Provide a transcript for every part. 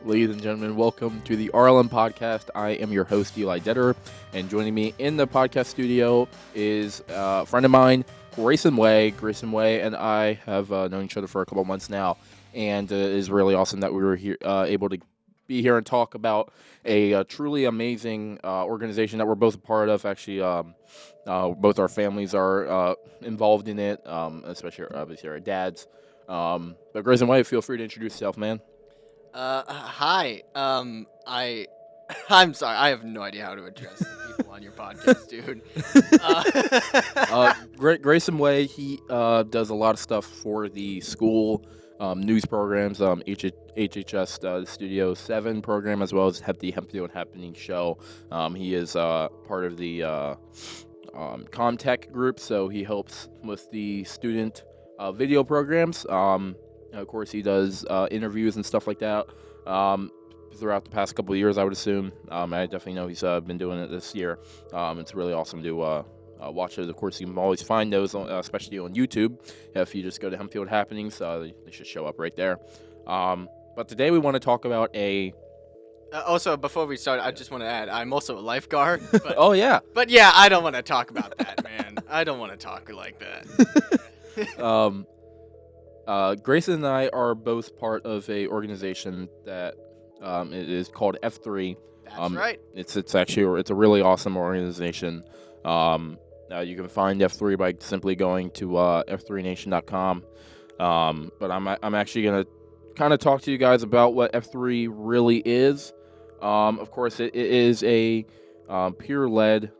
Ladies and gentlemen, welcome to the RLM podcast. I am your host, Eli Detter, and joining me in the podcast studio is a friend of mine, Grayson Way. Grayson Way and I have known each other for a couple months now, and it is really awesome that we were here, able to be here and talk about a truly amazing organization that we're both a part of. Actually, both our families are involved in it, especially obviously our dads. But Grayson Way, feel free to introduce yourself, man. Hi. I'm sorry. I have no idea how to address people on your podcast, dude. Grayson Way, he does a lot of stuff for the school news programs, HHS Studio 7 program, as well as the Hempfield Happening show. He is part of the Comtech group, so he helps with the student video programs. Of course, he does interviews and stuff like that throughout the past couple of years, I would assume. I definitely know he's been doing it this year. It's really awesome to watch it. Of course, you can always find those, especially on YouTube. If you just go to Hempfield Happenings, they should show up right there. But today we want to talk about a... Also, before we start, I just want to add, I'm also a lifeguard. But, oh, yeah. But yeah, I don't want to talk about that, man. I don't want to talk like that. Grayson and I are both part of a organization that it is called F3. That's right. It's a really awesome organization. You can find F3 by simply going to f3nation.com. But I'm actually gonna kind of talk to you guys about what F3 really is. Of course, it is a peer-led.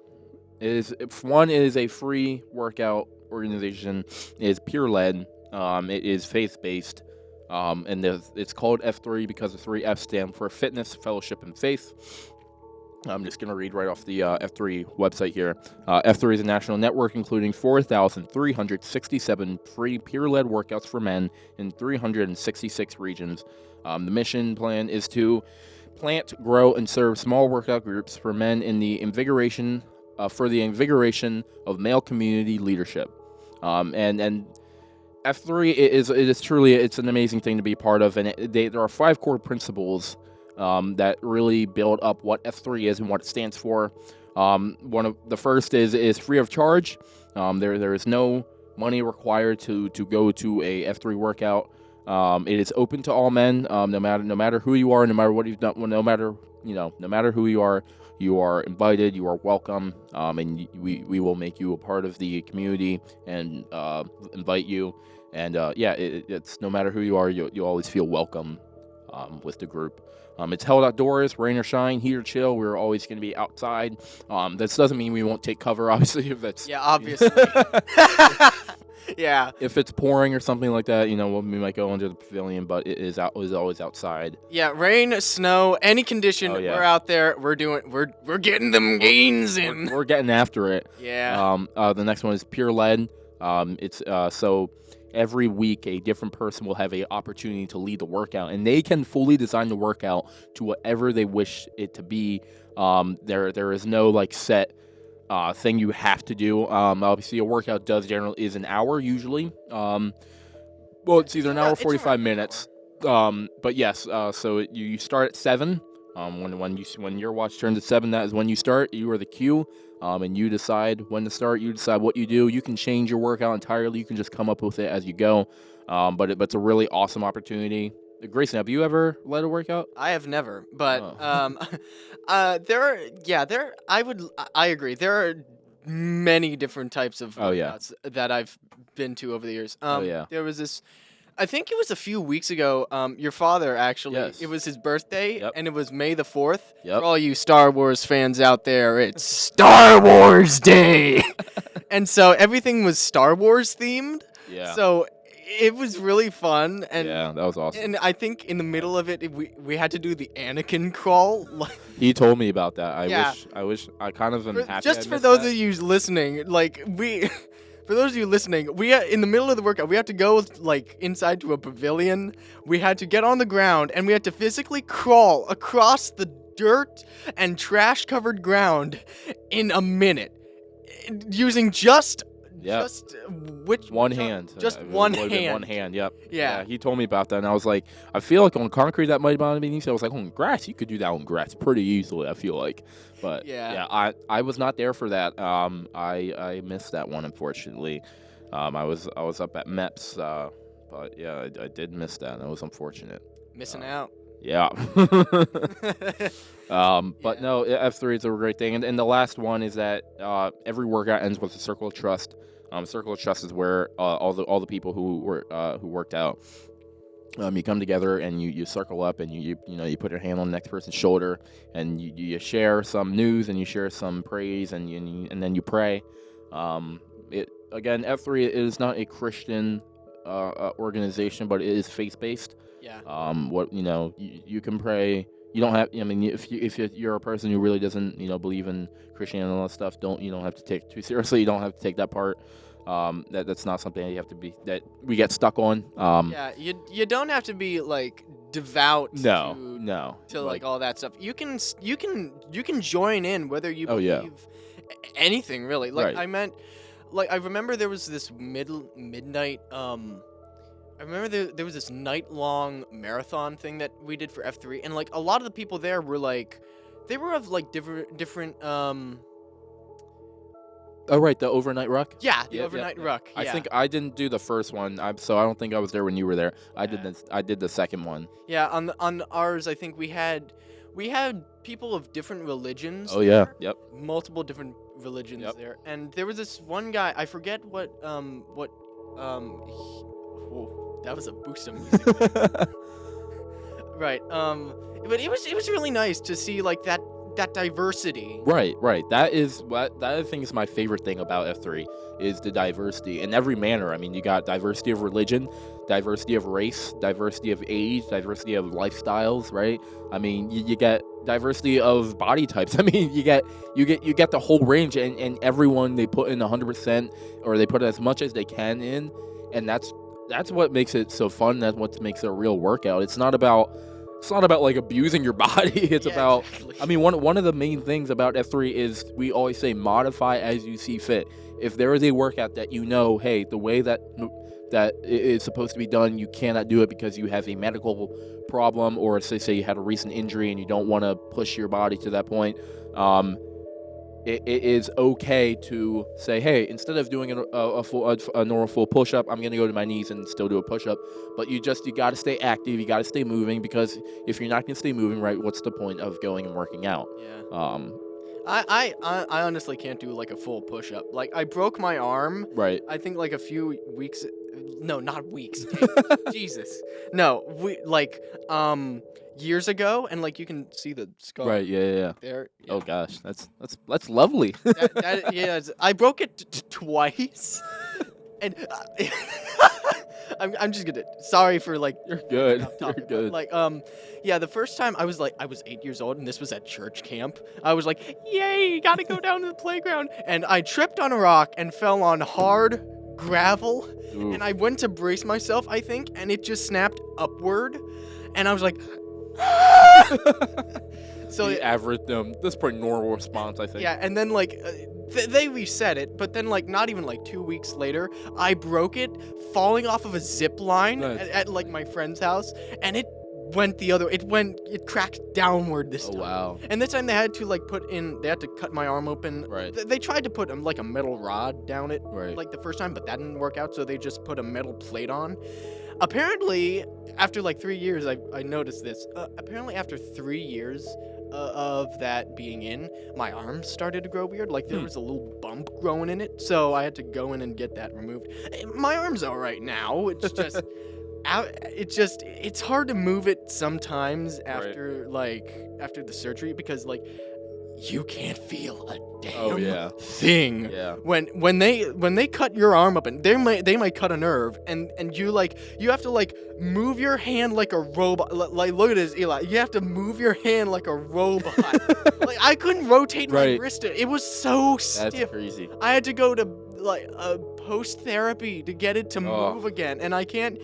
It is a free workout organization. It is peer-led. It is faith-based, and it's called F3 because the 3 F's stand for fitness, fellowship, and faith. I'm just going to read right off the F3 website here. F3 is a national network including 4,367 free peer-led workouts for men in 366 regions. The mission plan is to plant, grow, and serve small workout groups for men in the invigoration of male community leadership. And F3 is truly an amazing thing to be a part of, and there are 5 core principles that really build up what F3 is and what it stands for. One of the first is free of charge. There is no money required to go to a F3 workout. It is open to all men, no matter who you are, no matter what you've done, no matter who you are invited, you are welcome, and we will make you a part of the community and invite you. And it's no matter who you are, you always feel welcome with the group. It's held outdoors, rain or shine, heat or chill. We're always going to be outside. This doesn't mean we won't take cover, obviously. Obviously. Yeah. If it's pouring or something like that, we might go into the pavilion, but it is always outside. Yeah, rain, snow, any condition, we're out there. We're getting them gains in. We're getting after it. Yeah. The next one is peer-led. It's so every week a different person will have an opportunity to lead the workout, and they can fully design the workout to whatever they wish it to be. There is no set thing you have to do. Obviously, a workout is an hour usually. It's either an hour or 45 minutes. But yes, so you start at 7. When your watch turns at 7, that is when you start. You are the cue, and you decide when to start. You decide what you do. You can change your workout entirely. You can just come up with it as you go. But it's a really awesome opportunity. Grayson, have you ever led a workout? I have never, but I agree. There are many different types of workouts that I've been to over the years. There was this. I think it was a few weeks ago. Your father actually. Yes. It was his birthday, and it was May the 4th. Yep. For all you Star Wars fans out there, it's Star Wars Day, and so everything was Star Wars themed. Yeah. So it was really fun, and yeah, that was awesome. And I think in the middle of it, we had to do the Anakin crawl. He told me about that. I wish I kind of am happy. Just for those of you listening, for those of you listening, we in the middle of the workout, we had to go inside to a pavilion. We had to get on the ground, and we had to physically crawl across the dirt and trash-covered ground in a minute, using just Yeah. Just which One time? hand. Just It one would've been hand. one hand. Yep. Yeah. He told me about that, and I was like, I feel like on concrete that might have been easy. I was like, on grass, you could do that on grass pretty easily. I feel like, but Yeah. I was not there for that. I missed that one unfortunately. I was up at MEPS, but yeah, I did miss that. That was unfortunate. Missing out. Yeah. But Yeah. no, F3 is a great thing. And the last one is that every workout ends with a circle of trust. Circle of trust is where all the people who worked out, you come together and you circle up and you put your hand on the next person's shoulder and you share some news and you share some praise and then you pray. F3 is not a Christian organization, but it is faith based. Yeah. You can pray. You don't have. I mean, if you're a person who really doesn't believe in Christianity and all that stuff, you don't have to take it too seriously. You don't have to take that part. That's not something that we get stuck on. Yeah, you don't have to be like devout. No. To like all that stuff. You can join in whether you Oh, yeah. believe anything really. Like Right. I meant, like I remember there was this midnight. I remember there was this night-long marathon thing that we did for F3, and like a lot of the people there were like, they were of like different. Oh right, the overnight ruck. Yeah, the Yep, overnight yep. ruck. I Yeah. think I didn't do the first one, so I don't think I was there when you were there. I Yeah. did the second one. Yeah, on ours, I think we had people of different religions. Oh yeah, there, yep. multiple different religions Yep. there, and there was this one guy. I forget what. Whoa, that was a boost of music. Right. But it was really nice to see like that diversity. Right. That I think is my favorite thing about F3 is the diversity in every manner. I mean, you got diversity of religion, diversity of race, diversity of age, diversity of lifestyles, right? I mean, you get diversity of body types. I mean, you get the whole range, and everyone they put in 100%, or they put as much as they can in, and that's what makes it so fun. That's what makes it a real workout. It's not about like abusing your body. It's about, Exactly. I mean, one of the main things about F3 is we always say modify as you see fit. If there is a workout that hey, the way that it is supposed to be done, you cannot do it because you have a medical problem, or say you had a recent injury and you don't want to push your body to that point, it is okay to say, hey, instead of doing a normal full push-up, I'm going to go to my knees and still do a push-up. But you got to stay active. You got to stay moving, because if you're not going to stay moving, right, what's the point of going and working out? Yeah. I honestly can't do like a full push-up. Like I broke my arm. Right. I think like a few weeks. No, not weeks. Jesus. No, years ago, and like you can see the scar. Right. Yeah. There. Yeah. Oh gosh, that's lovely. I broke it twice, and I'm just gonna. Sorry for like. You're good. off You're topic, but, good. like the first time I was 8 years old, and this was at church camp. I was like, yay, gotta go down to the playground, and I tripped on a rock and fell on hard gravel, Ooh. and I went to brace myself, I think, and it just snapped upward, and I was like. So the average, that's pretty normal response, I think. yeah, and then like they reset it, but then like not even like 2 weeks later, I broke it falling off of a zip line Nice. at like my friend's house, and it went it cracked downward this Oh time. wow. And this time they had to cut my arm open. Right. They tried to put like a metal rod down it Right. like the first time, but that didn't work out, so they just put a metal plate on. Apparently, after like 3 years, I noticed this. Apparently, after 3 years of that being in, my arm started to grow weird. Like there was a little bump growing in it, so I had to go in and get that removed. My arm's all right now. It's just, it's hard to move it sometimes after after the surgery, because like you can't feel a damn thing. Yeah. When they cut your arm up, and they might cut a nerve, and you have to like move your hand like a robot. Like look at this, Eli. You have to move your hand like a robot. Like I couldn't rotate my Right. wrist. It was so That's stiff. crazy. I had to go to like post therapy to get it to Oh. move again, and I can't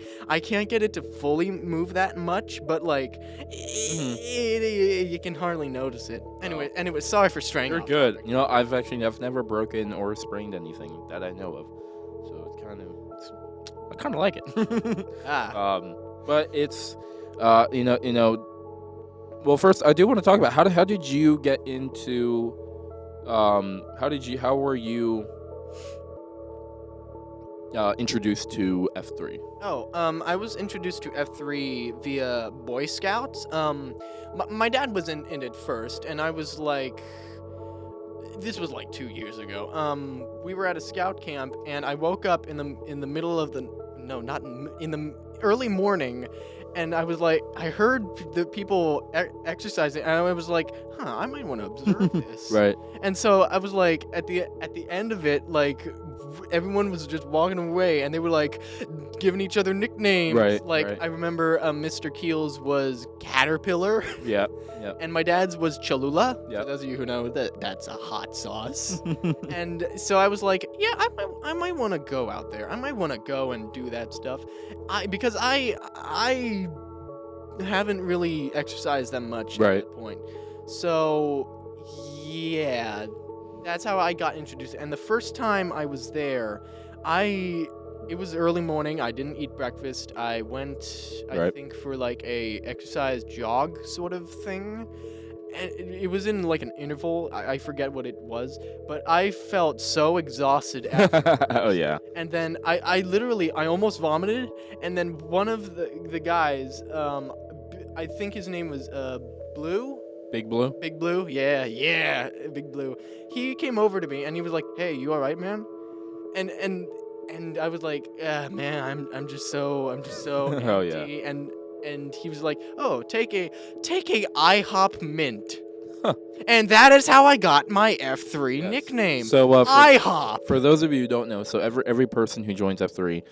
get it to fully move that much, but like you can hardly notice it. Anyway, sorry for straying You're off good. topic. You know, I've never broken or sprained anything that I know of, so I kind of like it. Ah. But it's, you know. Well, first I do want to talk about how did you get into, how were you introduced to F3? Oh, I was introduced to F3 via Boy Scouts. My dad was in it first, and I was like, this was like 2 years ago. We were at a scout camp, and I woke up in the middle of the no, not in the early morning, and I was like, I heard the people exercising, and I was like, I might want to observe this. Right. And so I was like, at the end of it, like everyone was just walking away, and they were like giving each other nicknames. Right, Like right. I remember Mr. Keel's was Caterpillar, Yeah. Yeah. and my dad's was Cholula. Yep. For those of you who know that's a hot sauce. And so I was like, yeah, I might want to go out there. I might want to go and do that stuff. Because I haven't really exercised that much Right. at that point. So yeah, that's how I got introduced. And the first time I was there, it was early morning. I didn't eat breakfast. I went, I Right. think, for like a exercise jog sort of thing. And it was in like an interval. I forget what it was, but I felt so exhausted after. Oh yeah. And then I literally, I almost vomited. And then one of the guys, I think his name was Blue. Big Blue. Big Blue, yeah, Big Blue. He came over to me and he was like, "Hey, you all right, man?" And I was like, "Man, I'm just so Oh, yeah. empty." And he was like, "Oh, take a iHOP mint." Huh. And that is how I got my F3 Yes. nickname. So iHOP. for those of you who don't know, so every person who joins F3,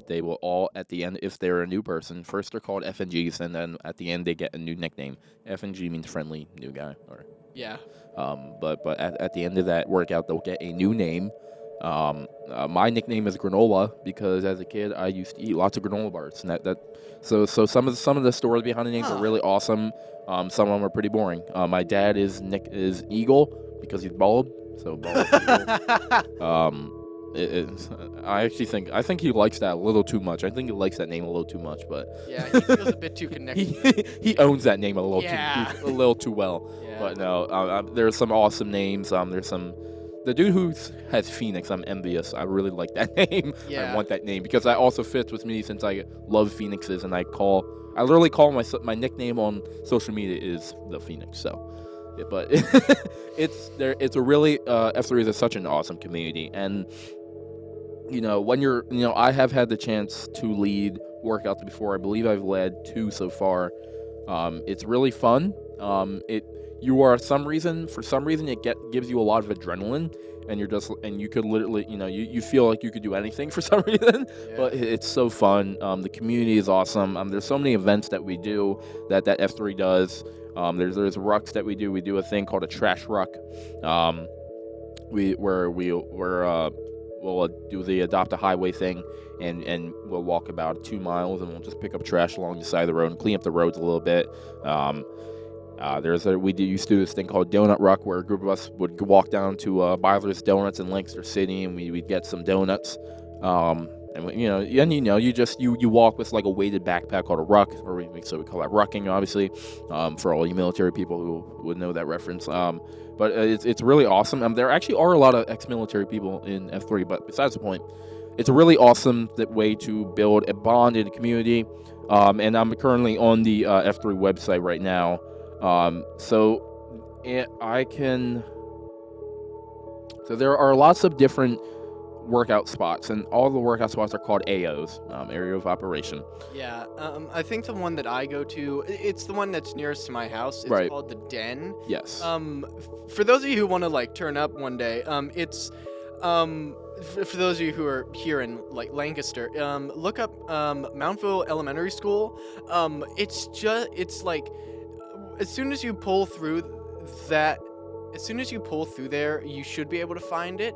they will all at the end, if they're a new person, first they're called FNGs, and then at the end they get a new nickname. FNG means friendly new guy, or Yeah. but at the end of that workout they'll get a new name. My nickname is Granola because as a kid I used to eat lots of granola bars, and so some of the stories behind the names are really awesome. Some of them are pretty boring. My dad is Eagle because he's bald, so bald Eagle. I think he likes that a little too much. I think he likes that name a little too much, but Yeah, he feels a bit too connected. he owns that name a little Yeah. a little too well. Yeah. But no, there's some awesome names. There's the dude who has Phoenix. I'm envious. I really like that name. Yeah. I want that name because that also fits with me since I love Phoenixes, and I literally call my nickname on social media is the Phoenix. So, yeah, but it's a really F3 is such an awesome community, and I have had the chance to lead workouts before. I believe I've led 2 so far. It's really fun. For some reason it gives you a lot of adrenaline, and you could literally, you feel like you could do anything for some reason. Yeah. But it's so fun. The community is awesome. There's so many events that we do that F3 does. There's rucks that we do. We do a thing called a trash ruck. We'll do the adopt a highway thing, and we'll walk about 2 miles, and we'll just pick up trash along the side of the road and clean up the roads a little bit. We used to do this thing called Donut Ruck, where a group of us would walk down to Byler's Donuts in Lancaster City, and we'd get some donuts. You walk with like a weighted backpack called a ruck, so we call that rucking, obviously, for all you military people who would know that reference. But it's really awesome. There actually are a lot of ex-military people in F3, but besides the point, it's a really awesome way to build a bond in a community. And I'm currently on the F3 website right now. So there are lots of different workout spots, and all the workout spots are called AOs, area of operation. Yeah, I think the one that I go to, it's the one that's nearest to my house. It's Right. called the Den. Yes. For those of you who want to like turn up one day, it's for those of you who are here in like Lancaster, look up Mountville Elementary School. It's like as soon as you pull through that as soon as you pull through there, you should be able to find it.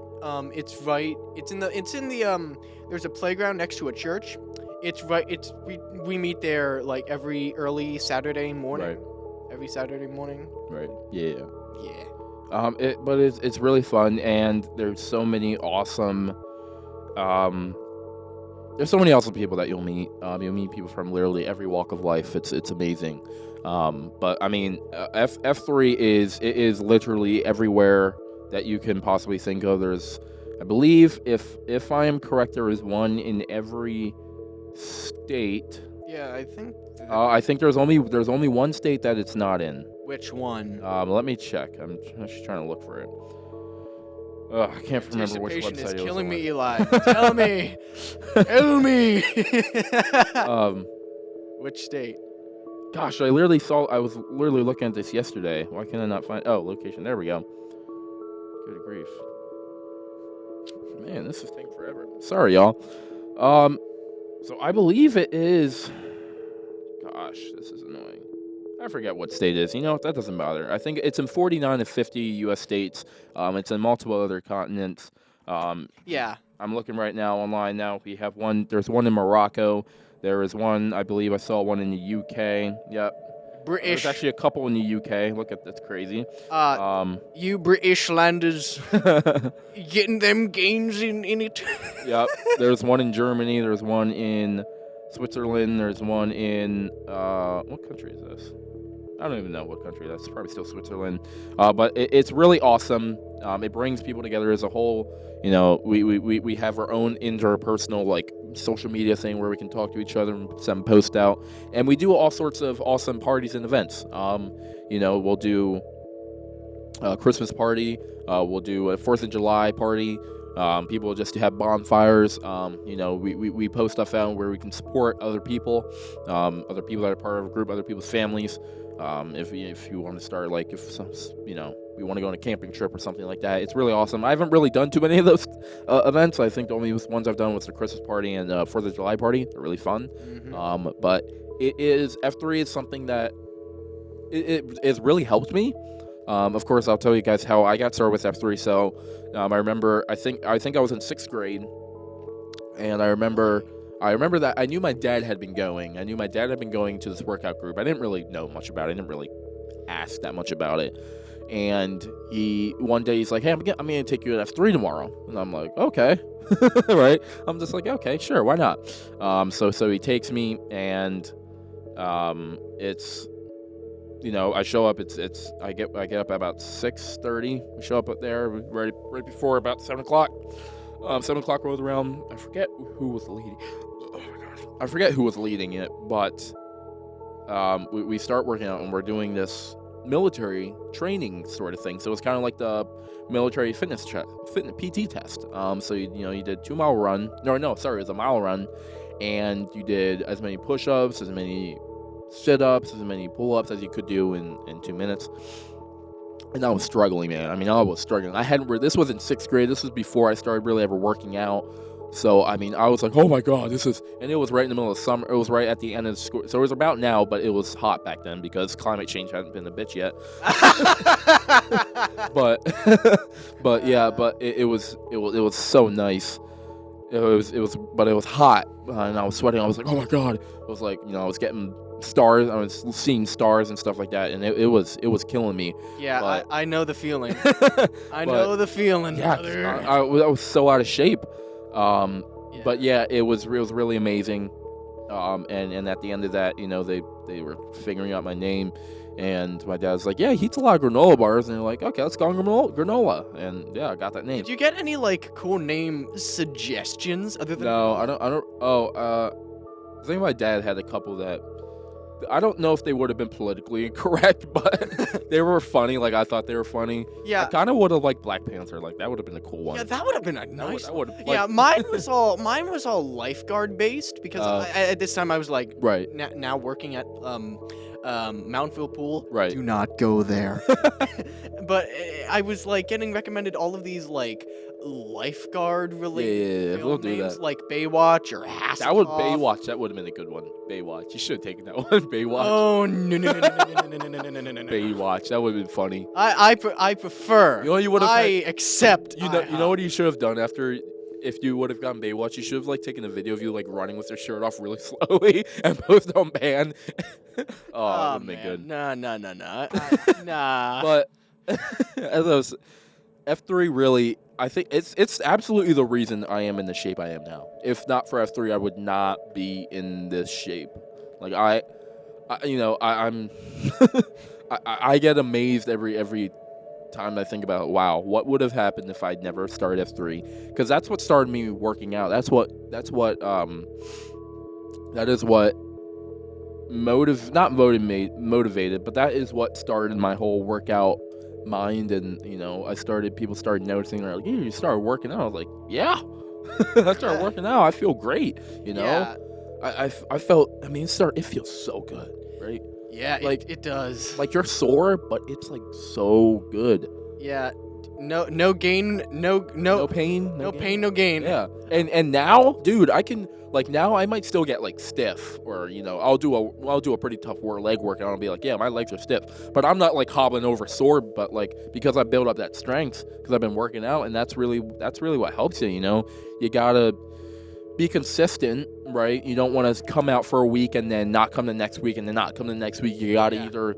It's right. It's in the. There's a playground next to a church. It's right. We meet there like every early Saturday morning. Right. Every Saturday morning. Right. Yeah. Yeah. But it's really fun, and there's so many awesome. There's so many awesome people that you'll meet. You'll meet people from literally every walk of life. It's amazing. But I mean, F3 is literally everywhere that you can possibly think of. There's, I believe, if I am correct, there is one in every state. Yeah, I think. I think there's only one state that it's not in. Which one? Let me check. I'm just trying to look for it. I can't remember which Anticipation website is it was killing on. me, Eli. Tell me. Tell me. Which state? Gosh, I was literally looking at this yesterday. Why can I not find? Oh, location. There we go. Good grief. Man, this is taking forever. Sorry, y'all. So I believe it is. Gosh, this is annoying. I forget what state it is. You know, that doesn't bother. I think it's in 49 of 50 U.S. states. It's in multiple other continents. Yeah. I'm looking right now online now. We have one. There's one in Morocco. There is one, I believe I saw one in the UK. Yep. British. There's actually a couple in the UK. Look at that's crazy. You British landers getting them gains in it. Yep. There's one in Germany. There's one in Switzerland. There's one in what country is this? I don't even know what country that's. Probably still Switzerland. But it's really awesome. It brings people together as a whole. You know, we have our own interpersonal like social media thing where we can talk to each other and send posts out, and we do all sorts of awesome parties and events. You know, we'll do a Christmas party. We'll do a 4th of July party. People just have bonfires. You know, we post stuff out where we can support other people that are part of a group, other people's families. If you want to start, like, you know, we want to go on a camping trip or something like that, it's really awesome. I haven't really done too many of those events. I think the only ones I've done was the Christmas party and 4th of July party. They're really fun. Mm-hmm. But F3 is something that it has really helped me. Of course, I'll tell you guys how I got started with F3. So I remember, I think I was in 6th grade, and I remember that I knew my dad had been going. I knew my dad had been going to this workout group. I didn't really know much about it. I didn't really ask that much about it. And one day he's like, "Hey, I'm gonna take you to F3 tomorrow." And I'm like, "Okay." Right? I'm just like, "Okay, sure, why not?" So he takes me, and it's, you know, I show up. I get up at about 6:30. We show up there right before about 7 o'clock. 7 o'clock rolls around. I forget who was leading. Oh my gosh, I forget who was leading it, but we start working out, and we're doing this military training sort of thing. So it's kind of like the military fitness PT test. So you did 2 mile run. No, sorry, it was a mile run, and you did as many push-ups, as many sit-ups, as many pull-ups as you could do in 2 minutes. And I was struggling, man. I mean, I was struggling. This was in 6th grade. This was before I started really ever working out. So, I mean, I was like, oh my God, and it was right in the middle of summer. It was right at the end of the school. So it was about now, but it was hot back then because climate change hadn't been a bitch yet. but yeah, it was so nice. It was hot, and I was sweating. I was like, oh my God. It was like, I was getting stars. I was seeing stars and stuff like that, and it was killing me. Yeah, but, I know the feeling. I know the feeling. Yeah, I was so out of shape. Yeah. But yeah, it was really amazing. And at the end of that, they were figuring out my name, and my dad was like, "Yeah, he eats a lot of granola bars," and they're like, "Okay, let's call him Granola." And yeah, I got that name. Did you get any like cool name suggestions other than? No, I don't. I think my dad had a couple that I don't know if they would have been politically incorrect, but they were funny. Like, I thought they were funny. Yeah. I kind of would have liked Black Panther. Like, that would have been a cool one. Yeah, that would have been a nice. That would have. Yeah, mine was all lifeguard based because at this time I was like right now working at Mountville Pool. Right. Do not go there. but I was like getting recommended all of these like lifeguard related Yeah, film we'll do names that. like Baywatch or Hasselhoff. That would Baywatch. That would have been a good one. Baywatch. You should have taken that one. Baywatch. Oh no. Baywatch. That would have been funny. I prefer. You know, you would've I accept. You know what you should have done after. If you would have gotten Baywatch, you should have like taken a video of you like running with your shirt off really slowly and post on ban. Oh, that would have been good. Nah. Nah. But as I was, F3 really, I think it's absolutely the reason I am in the shape I am now. If not for F3, I would not be in this shape. Like I'm I get amazed every time I think about, wow, what would have happened if I'd never started F3? Because that's what started me working out. That is what motivated, but that is what started my whole workout mind. And people started noticing. They're like, you started working out. I was like, yeah. I started working out. I feel great. Yeah. I felt. I mean, it feels so good, right? Yeah, like it does. Like you're sore, but it's like so good. Yeah. No gain, no pain, no pain, no gain. Yeah. And now, dude, now I might still get like stiff, or I'll do a pretty tough leg workout and I'll be like, yeah, my legs are stiff, but I'm not like hobbling over sore, but like because I built up that strength because I've been working out, and that's really what helps you. You gotta be consistent, right? You don't want to come out for a week and then not come the next week and then not come the next week. You gotta either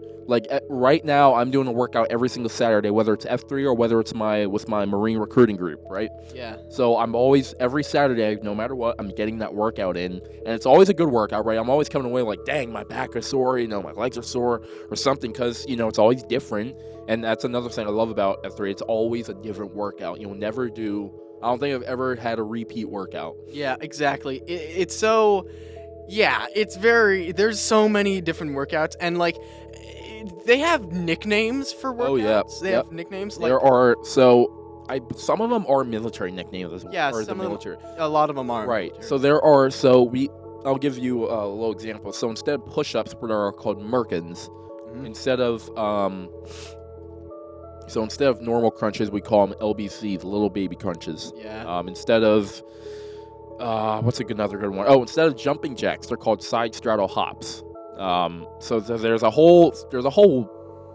right now I'm doing a workout every single Saturday, whether it's F3 or whether it's with my Marine recruiting group, right? Yeah. So I'm always every Saturday, no matter what, I'm getting that workout in, and it's always a good workout, right? I'm always coming away like, dang, my back is sore, my legs are sore or something, because it's always different. And that's another thing I love about F3. It's always a different workout. You'll never do. I don't think I've ever had a repeat workout. Yeah, exactly. It's so, yeah, it's very, there's so many different workouts, and like, they have nicknames for workouts. Oh, yeah. They have nicknames. Like, there are, some of them are military nicknames as well. Yeah, a lot of them are. Right. So there are, I'll give you a little example. So instead of push-ups, what are called Merkins, instead of normal crunches, we call them LBCs, little baby crunches. Yeah. Instead of what's another good one? Oh, instead of jumping jacks, they're called side straddle hops. So there's a whole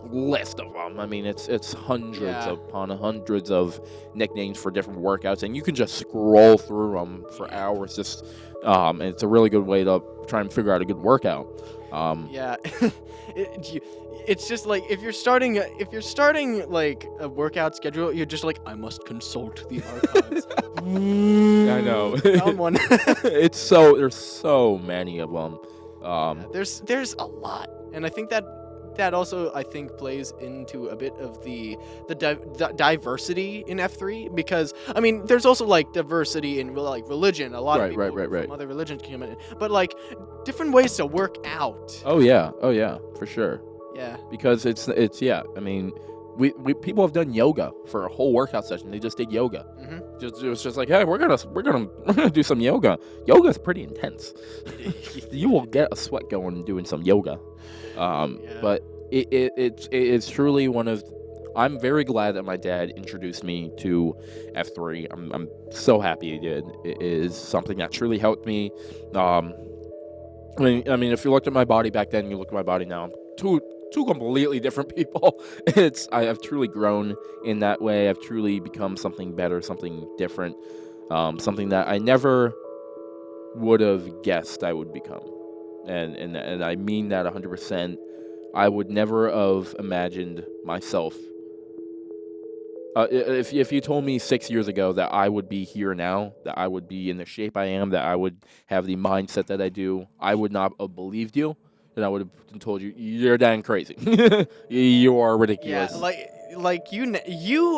list of them. I mean, it's hundreds upon hundreds of nicknames for different workouts, and you can just scroll through them for hours. And it's a really good way to try and figure out a good workout. Yeah. It's just like if you're starting like a workout schedule, you're just like, I must consult the archives. I know. Found one. There's so many of them. There's a lot, and I think that also plays into a bit of the diversity in F3, because I mean there's also like diversity in like religion. A lot of people from other religions come in, but like different ways to work out. Oh yeah, for sure. Yeah, because it's yeah. I mean, we people have done yoga for a whole workout session. They just did yoga. Mm-hmm. It's just like, hey, we're gonna do some yoga. Yoga is pretty intense. You will get a sweat going doing some yoga. But it's truly one of. I'm very glad that my dad introduced me to F3. I'm so happy he did. It is something that truly helped me. I mean, if you looked at my body back then, you look at my body now, I'm two completely different people. I've truly grown in that way. I've truly become something better, something different, something that I never would have guessed I would become. And I mean that 100%. I would never have imagined myself. If you told me 6 years ago that I would be here now, that I would be in the shape I am, that I would have the mindset that I do, I would not have believed you. And I would have told you, you're dang crazy. You are ridiculous. Yeah, like you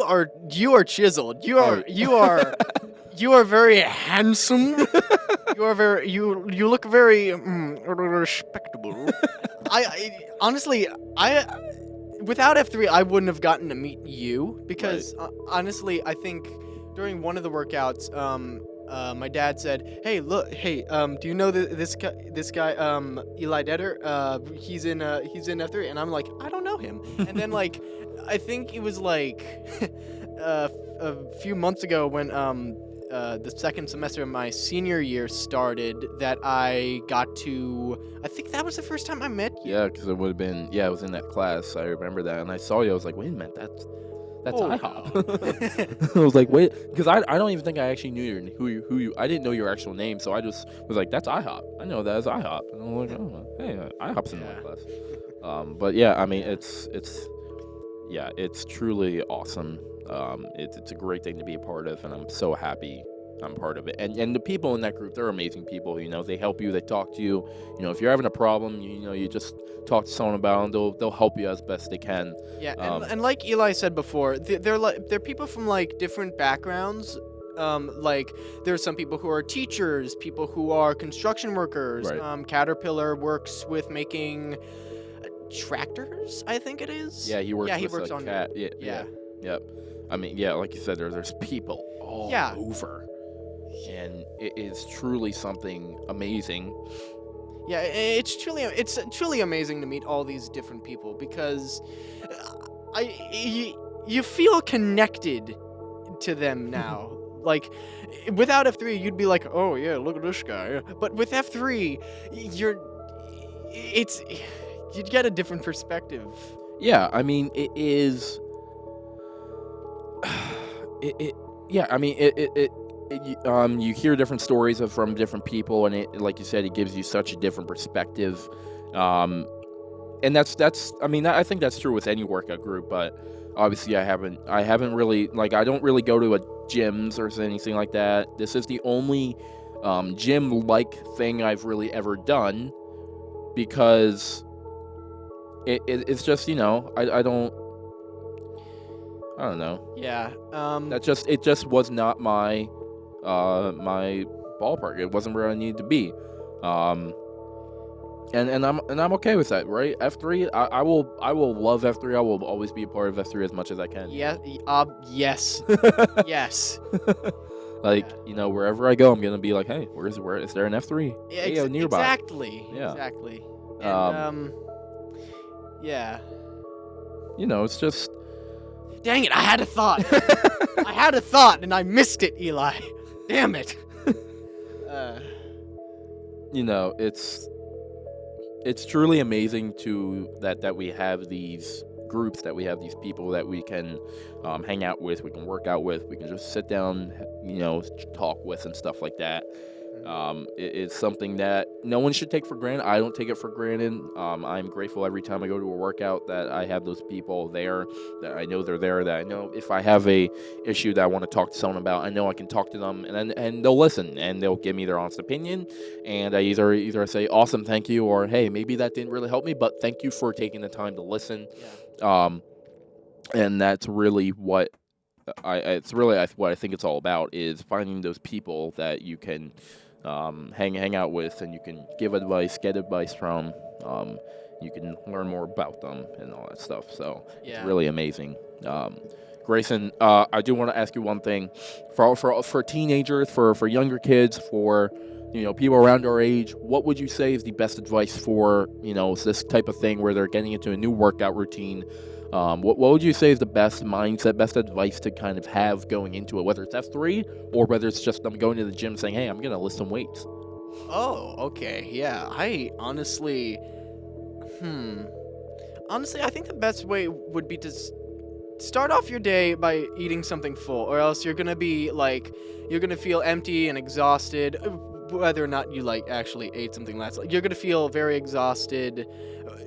are chiseled. You are very handsome. You look very respectable. I honestly, without F3, I wouldn't have gotten to meet you, because honestly, I think during one of the workouts, my dad said, "Hey, look, hey, do you know this guy, Eli Detter? He's in F3," and I'm like, "I don't know him." And then like, I think it was like, a few months ago when the second semester of my senior year started that I got to. I think that was the first time I met you. Yeah, because it would have been. Yeah, I was in that class. I remember that, and I saw you. I was like, wait a minute, that's Oh, iHOP. I was like, wait, because I don't even think I actually knew who you. I didn't know your actual name, so I just was like, that's iHOP. I know that as iHOP, and I'm like, oh, hey, iHOP's in my Yeah. class. But yeah, I mean, it's truly awesome. It's a great thing to be a part of, and I'm so happy I'm part of it. And the people in that group, they're amazing people. You know, they help you, they talk to you. You know, if you're having a problem, you know, you just talk to someone about it, and they'll help you as best they can. Yeah, and like Eli said before, they're people from like different backgrounds. Like there's some people who are teachers, people who are construction workers. Right. Caterpillar works with making tractors, I think it is. Yeah, he works. Yeah, he with works a on. cat. Yeah. Yep. I mean, yeah, like you said, there's people all Yeah. over, and it is truly something amazing. Yeah, it's truly amazing to meet all these different people because you feel connected to them now. Like without F3, you'd be like, "Oh yeah, look at this guy." But with F3, you'd get a different perspective. Yeah, I mean, it is. Yeah, I mean, you hear different stories from different people, and it, like you said, it gives you such a different perspective. And that's, I mean, I think that's true with any workout group, but obviously I haven't really, like, I don't really go to a gyms or anything like that. This is the only gym-like thing I've really ever done, because it's just, you know, I don't know. Yeah. It just was not my my ballpark. It wasn't where I needed to be. And I'm okay with that, right? F3, I will love F3. I will always be a part of F3 as much as I can. Yeah. Yes. Yes. Like, you know, wherever I go, I'm gonna be like, hey, where is there an F3? Yeah, Hey, nearby. Exactly. Yeah. Exactly. And, yeah. You know, it's just. Dang it! I had a thought. I had a thought and I missed it, Eli. Damn it. You know, it's truly amazing that we have these groups, that we have these people that we can hang out with, we can work out with, we can just sit down, you know, talk with and stuff like that. It's something that no one should take for granted. I don't take it for granted. I'm grateful every time I go to a workout that I have those people there, that I know they're there, that I know if I have a issue that I want to talk to someone about, I know I can talk to them, and they'll listen, and they'll give me their honest opinion, and I either say, awesome, thank you, or hey, maybe that didn't really help me, but thank you for taking the time to listen. Yeah. And that's really what what I think it's all about, is finding those people that you can hang out with, and you can give advice, get advice from. You can learn more about them and all that stuff. So Yeah. it's really amazing. Grayson, I do want to ask you one thing. For teenagers, for younger kids, for, you know, people around our age, what would you say is the best advice for, you know, this type of thing where they're getting into a new workout routine? What would you say is the best mindset, best advice to kind of have going into it, whether it's F3 or whether it's just them going to the gym saying, hey, I'm going to lift some weights? Oh, okay. Yeah. Honestly, I think the best way would be to start off your day by eating something full, or else you're gonna feel empty and exhausted. Whether or not you like actually ate something last, you're gonna feel very exhausted,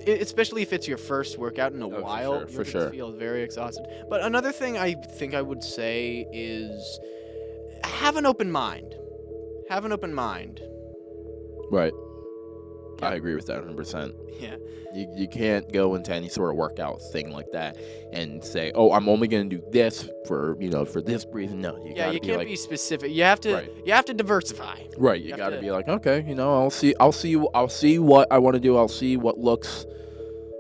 especially if it's your first workout in a while. For You're sure. gonna feel very exhausted. But another thing I think I would say is have an open mind. Have an open mind. Right. I agree with that 100%. Yeah. You can't go into any sort of workout thing like that and say, oh, I'm only going to do this for this reason. No, you Yeah, you can't be specific. You have to Right. you have to diversify. Right, you got to be like, okay, you know, I'll see what I want to do. I'll see what looks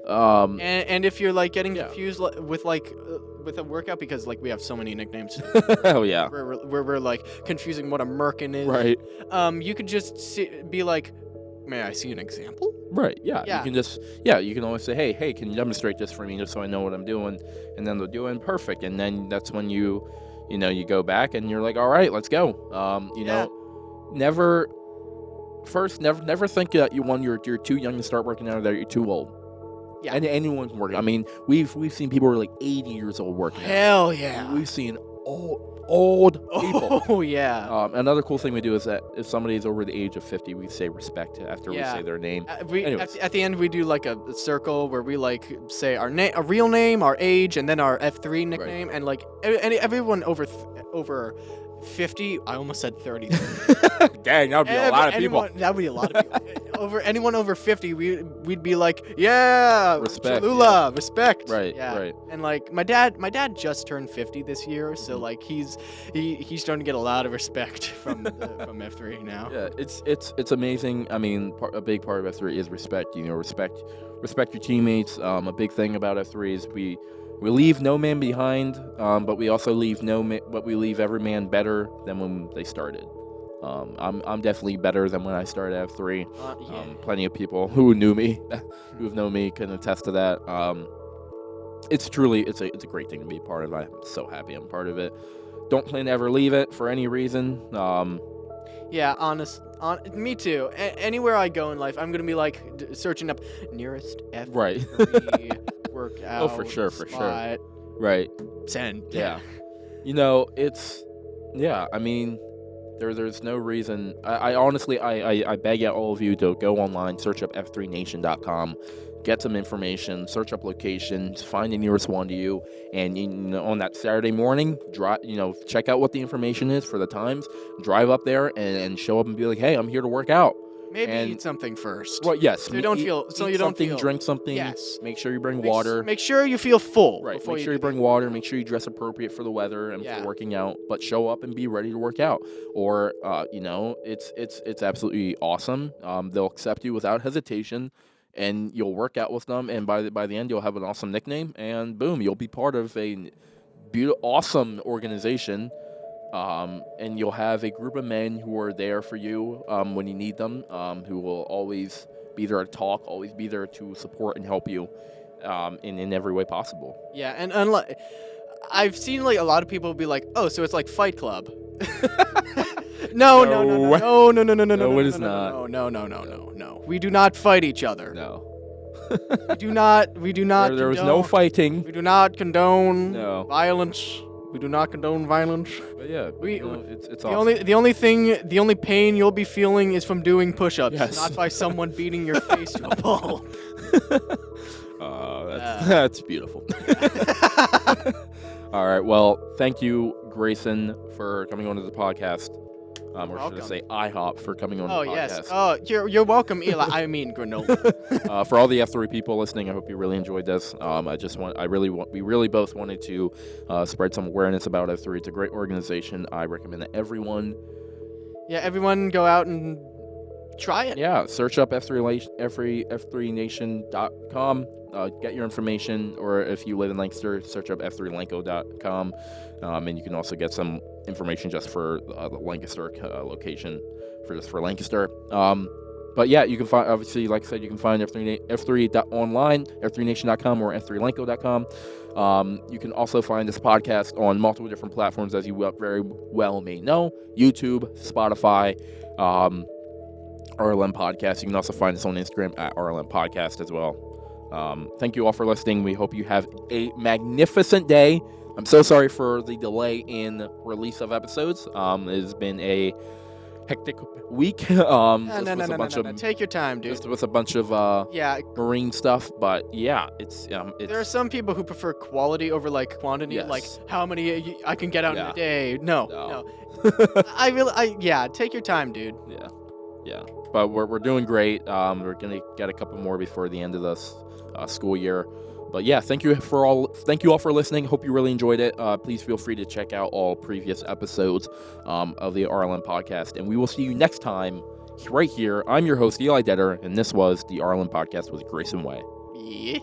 And if you're like getting Yeah. confused with like with a workout because like we have so many nicknames. Oh yeah. We're like confusing what a merkin is. Right. You could just be like, may I see an example? Right. Yeah. Yeah. You can just you can always say, hey, can you demonstrate this for me just so I know what I'm doing, and then they'll do it perfect, and then that's when you go back and you're like, all right, let's go. Never think that you're too young to start working out or that you're too old. Yeah. And anyone can work. I mean, we've seen people who are like 80 years old working out. Hell yeah. We've seen old people. Oh yeah. Another cool thing we do is that if somebody is over the age of 50, we say respect after we say their name. At the end we do like a circle where we like say our name, a real name, our age, and then our F3 nickname, and like everyone over 50. I almost said 30. Dang, that would be a lot of people. That would be a lot of people. Anyone over 50, we'd be like, yeah, respect, Cholula, respect. Right, yeah. right. And like my dad just turned 50 this year, so like he's starting to get a lot of respect from F3 now. Yeah, it's amazing. I mean, a big part of F3 is respect. Respect your teammates. A big thing about F3 is we leave no man behind, but we also leave every man better than when they started. I'm definitely better than when I started at F3. Plenty of people who knew me, who have known me, can attest to that. It's a great thing to be a part of. I'm so happy I'm part of it. Don't plan to ever leave it for any reason. Yeah, me too. Anywhere I go in life, I'm gonna be like searching up nearest F3 right. workout. Oh, for sure. Right. Send. Yeah. I mean, there's no reason. I honestly, I beg out all of you to go online, search up f3nation.com, get some information, search up locations, find the nearest one to you, and on that Saturday morning, check out what the information is for the times, drive up there and show up and be like, hey, I'm here to work out. Maybe eat something first. Well, yes. So you don't feel. Drink something. Yes. Make sure you bring water. Make sure you feel full. Right. Make sure you bring water. Make sure you dress appropriate for the weather and for working out. But show up and be ready to work out. Or, it's absolutely awesome. They'll accept you without hesitation, and you'll work out with them. And by the end, you'll have an awesome nickname. And boom, you'll be part of a awesome organization. And you'll have a group of men who are there for you when you need them, who will always be there to talk, always be there to support and help you in every way possible. Yeah, and unlike, I've seen like a lot of people be like, "Oh, so it's like Fight Club." No, it is not. No. We do not fight each other. No. We do not. There was no fighting. We do not condone violence. We do not condone violence. But yeah, it's awesome. The only pain you'll be feeling is from doing push-ups, not by someone beating your face to a pole. That's beautiful. All right, well, thank you, Grayson, for coming onto the podcast. Or should I say iHOP for coming on the podcast. Oh, yes. You're welcome, Eli. I mean, Granola. For all the F3 people listening, I hope you really enjoyed this. We really both wanted to spread some awareness about F3. It's a great organization. I recommend that everyone go out and try it. Yeah, search up f3nation.com. Get your information, or if you live in Lancaster, search up f3lanco.com, and you can also get some information just for the Lancaster location, for Lancaster. But yeah, you can find, obviously, like I said, you can find F3 online, f3nation.com, or f3lanco.com. You can also find this podcast on multiple different platforms, as you very well may know: YouTube, Spotify, RLM Podcast. You can also find us on Instagram at RLM Podcast as well. Thank you all for listening. We hope you have a magnificent day. I'm so sorry for the delay in release of episodes. It has been a hectic week. Take your time, dude. Just with a bunch of marine stuff, but yeah, it's there are some people who prefer quality over like quantity. Yes. Like how many I can get out in a day. No. Take your time, dude. Yeah. But we're doing great. We're gonna get a couple more before the end of this school year. But yeah, thank you all for listening. Hope you really enjoyed it. Please feel free to check out all previous episodes of the RLM podcast, and we will see you next time right here. I'm your host, Eli Detter, and this was the RLM podcast with Grayson Way. Yeah.